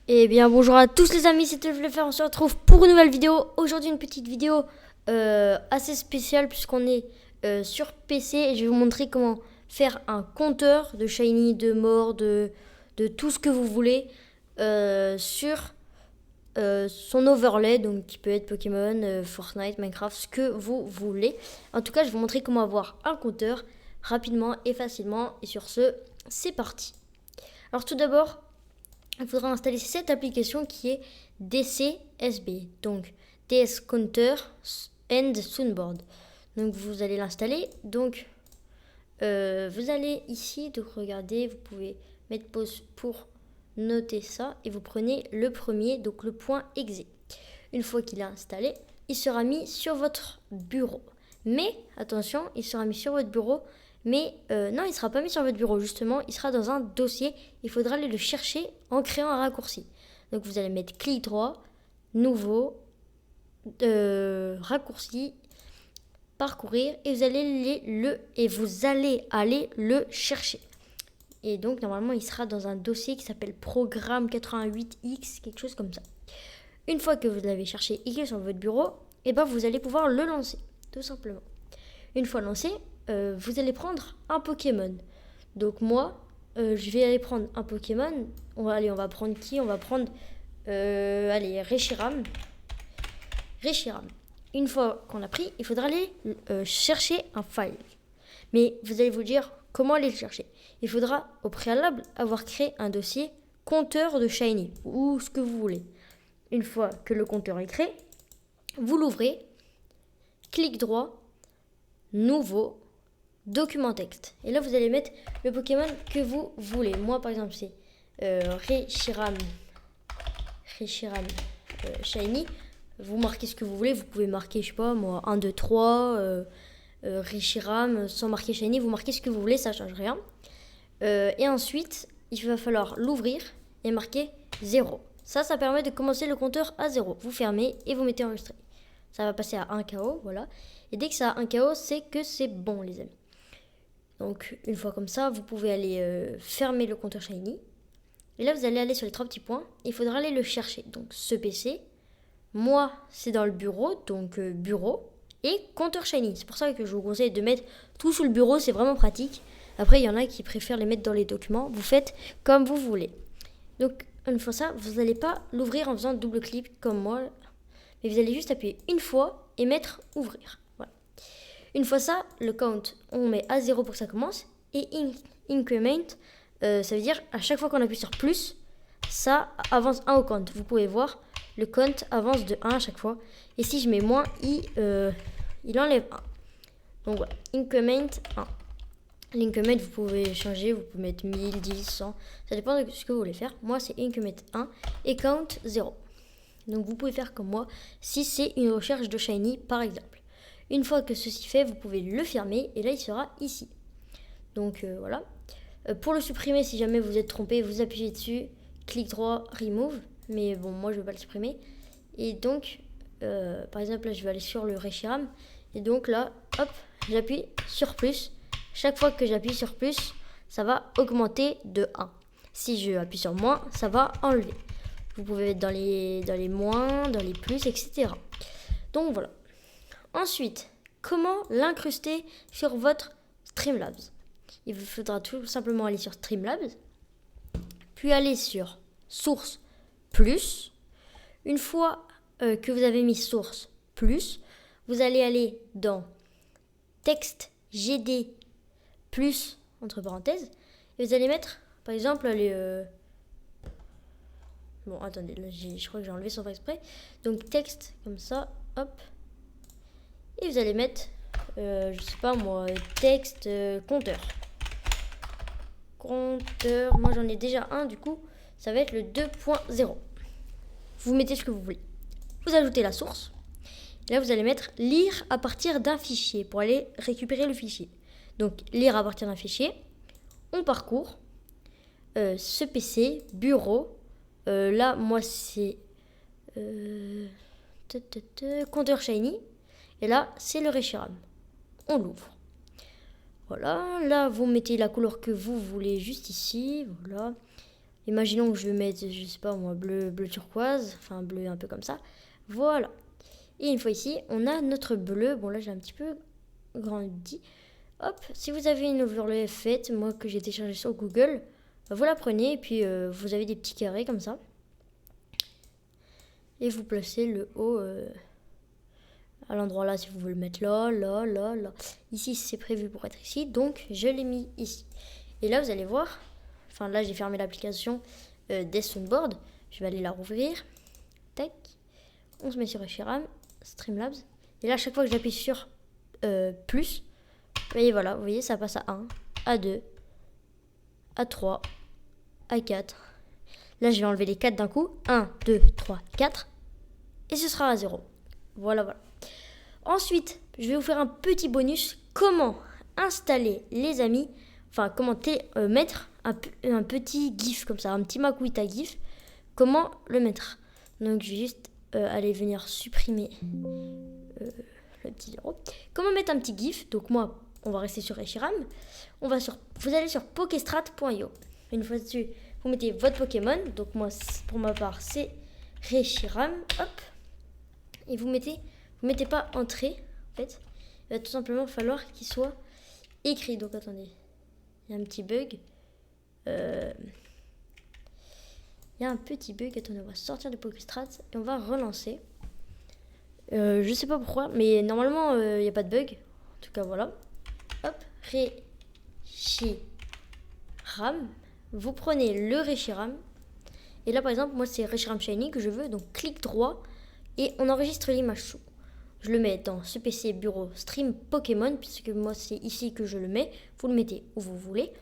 Eh bien bonjour à tous les amis, c'était le faire, on se retrouve pour une nouvelle vidéo. Aujourd'hui une petite vidéo assez spéciale puisqu'on est sur PC et je vais vous montrer comment faire un compteur de shiny, de mort, de tout ce que vous voulez sur son overlay, donc qui peut être Pokémon, Fortnite, Minecraft, ce que vous voulez. En tout cas je vais vous montrer comment avoir un compteur rapidement et facilement et sur ce c'est parti. Alors tout d'abord il faudra installer cette application qui est DCSB, donc DS Counter and Soundboard. Donc vous allez l'installer. Donc vous allez ici, donc regardez, vous pouvez mettre pause pour noter ça et vous prenez le premier, donc le point exe. Une fois qu'il est installé, il sera mis sur votre bureau. Mais attention, il sera mis sur votre bureau. Mais non, il ne sera pas mis sur votre bureau, justement, il sera dans un dossier. Il faudra aller le chercher en créant un raccourci. Donc vous allez mettre clic droit, nouveau, raccourci, parcourir, et vous allez aller le chercher. Et donc normalement il sera dans un dossier qui s'appelle programme 88X, quelque chose comme ça. Une fois que vous l'avez cherché et qu'il est sur votre bureau, et ben vous allez pouvoir le lancer, tout simplement. Une fois lancé, vous allez prendre un Pokémon. Donc moi, je vais aller prendre un Pokémon. On va prendre qui? On va prendre, Reshiram. Reshiram. Une fois qu'on l'a pris, il faudra aller chercher un file. Mais vous allez vous dire comment aller le chercher. Il faudra au préalable avoir créé un dossier compteur de Shiny ou ce que vous voulez. Une fois que le compteur est créé, vous l'ouvrez, clic droit, nouveau, document texte. Et là, vous allez mettre le Pokémon que vous voulez. Moi, par exemple, c'est Reshiram Shiny. Vous marquez ce que vous voulez. Vous pouvez marquer, je sais pas, moi, 1, 2, 3, Reshiram, sans marquer Shiny. Vous marquez ce que vous voulez, ça change rien. Et ensuite, il va falloir l'ouvrir et marquer 0. Ça permet de commencer le compteur à 0. Vous fermez et vous mettez enregistrer. Ça va passer à 1 KO, voilà. Et dès que ça a 1 KO, c'est que c'est bon, les amis. Donc, une fois comme ça, vous pouvez aller fermer le compteur Shiny. Et là, vous allez aller sur les 3 petits points. Il faudra aller le chercher. Donc, ce PC. Moi, c'est dans le bureau. Donc, bureau. Et compteur Shiny. C'est pour ça que je vous conseille de mettre tout sous le bureau. C'est vraiment pratique. Après, il y en a qui préfèrent les mettre dans les documents. Vous faites comme vous voulez. Donc, une fois ça, vous n'allez pas l'ouvrir en faisant double clic comme moi. Mais vous allez juste appuyer une fois et mettre ouvrir. Voilà. Une fois ça, le count, on met à 0 pour que ça commence. Et increment, ça veut dire à chaque fois qu'on appuie sur plus, ça avance 1 au count. Vous pouvez voir, le count avance de 1 à chaque fois. Et si je mets moins, il enlève 1. Donc voilà, increment 1. L'increment, vous pouvez changer, vous pouvez mettre 1000, 10, 100. Ça dépend de ce que vous voulez faire. Moi, c'est increment 1 et count 0. Donc vous pouvez faire comme moi si c'est une recherche de shiny par exemple. Une fois que ceci fait, vous pouvez le fermer et là il sera ici. Donc voilà. Pour le supprimer, si jamais vous êtes trompé, vous appuyez dessus, clic droit, remove. Mais bon, moi je ne vais pas le supprimer. Et donc, par exemple, là je vais aller sur le Reshiram. Et donc là, hop, j'appuie sur plus. Chaque fois que j'appuie sur plus, ça va augmenter de 1. Si je appuie sur moins, ça va enlever. Vous pouvez être dans les moins, dans les plus, etc. Donc voilà. Ensuite, comment l'incruster sur votre Streamlabs? Il vous faudra tout simplement aller sur Streamlabs, puis aller sur Source plus. Une fois que vous avez mis Source plus, vous allez aller dans Texte GD plus, entre parenthèses, et vous allez mettre, par exemple, les... Bon, attendez, là, je crois que j'ai enlevé sans faire exprès. Donc, texte, comme ça, hop. Et vous allez mettre, je sais pas moi, texte compteur. Compteur, moi j'en ai déjà un, du coup, ça va être le 2.0. Vous mettez ce que vous voulez. Vous ajoutez la source. Et là, vous allez mettre lire à partir d'un fichier pour aller récupérer le fichier. Donc, lire à partir d'un fichier. On parcourt ce PC, bureau. Là, moi, c'est compteur Shiny. Et là, c'est le Reshiram. On l'ouvre. Voilà. Là, vous mettez la couleur que vous voulez juste ici. Voilà. Imaginons que je vais mettre, je sais pas moi, bleu turquoise, enfin bleu un peu comme ça. Voilà. Et une fois ici, on a notre bleu. Bon là j'ai un petit peu grandi. Hop, si vous avez une overlay faite, moi que j'ai téléchargée sur Google, vous la prenez et puis vous avez des petits carrés comme ça. Et vous placez le haut à l'endroit là si vous voulez le mettre là. Ici c'est prévu pour être ici, donc je l'ai mis ici. Et là vous allez voir, enfin là j'ai fermé l'application des Soundboard. Je vais aller la rouvrir. Tac. On se met sur Reshiram, Streamlabs. Et là à chaque fois que j'appuie sur plus, et voilà, vous voyez ça passe à 1, à 2, à 3, à 4. Là je vais enlever les 4 d'un coup. 1, 2, 3, 4. Et ce sera à 0. Voilà. Ensuite, je vais vous faire un petit bonus. Comment installer les amis, enfin comment mettre un petit GIF comme ça, un petit Makuita GIF. Comment le mettre? Donc je vais juste aller venir supprimer le petit 0. Comment mettre un petit GIF? Donc moi, on va rester sur Reshiram. Vous allez sur pokestrat.io. Une fois dessus, vous mettez votre Pokémon. Donc moi, pour ma part, c'est Reshiram. Hop. Et vous mettez pas entrée, en fait. Il va tout simplement falloir qu'il soit écrit. Donc attendez, il y a un petit bug. Il y a un petit bug. Attendez, on va sortir de Pokestrat et on va relancer. Je sais pas pourquoi, mais normalement il n'y a pas de bug. En tout cas, voilà. Hop, Reshiram. Vous prenez le Reshiram. Et là, par exemple, moi, c'est Reshiram Shiny que je veux. Donc, clic droit et on enregistre l'image sous. Je le mets dans ce PC bureau Stream Pokémon, puisque moi, c'est ici que je le mets. Vous le mettez où vous voulez.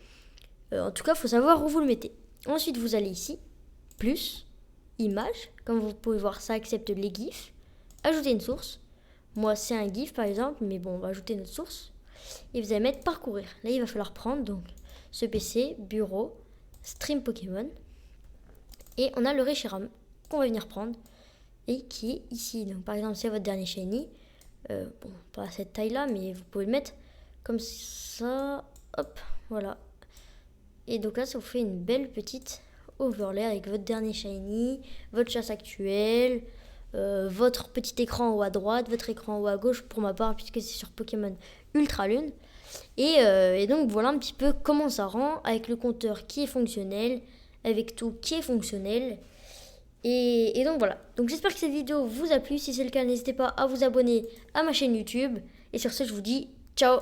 En tout cas, il faut savoir où vous le mettez. Ensuite, vous allez ici, plus, image. Comme vous pouvez voir, ça accepte les GIFs. Ajouter une source. Moi, c'est un GIF, par exemple, mais bon, on va ajouter notre source. Et vous allez mettre parcourir. Là, il va falloir prendre donc ce PC, bureau, Stream Pokémon. Et on a le Reshiram qu'on va venir prendre et qui est ici. Donc, par exemple, c'est votre dernier shiny. Bon, pas à cette taille-là, mais vous pouvez le mettre comme ça. Hop, voilà. Et donc là, ça vous fait une belle petite overlay avec votre dernier shiny, votre chasse actuelle, votre petit écran en haut à droite, votre écran en haut à gauche pour ma part, puisque c'est sur Pokémon Ultra Lune. Et donc voilà un petit peu comment ça rend avec le compteur qui est fonctionnel, avec tout qui est fonctionnel. Et donc voilà. Donc j'espère que cette vidéo vous a plu. Si c'est le cas, n'hésitez pas à vous abonner à ma chaîne YouTube. Et sur ce, je vous dis ciao.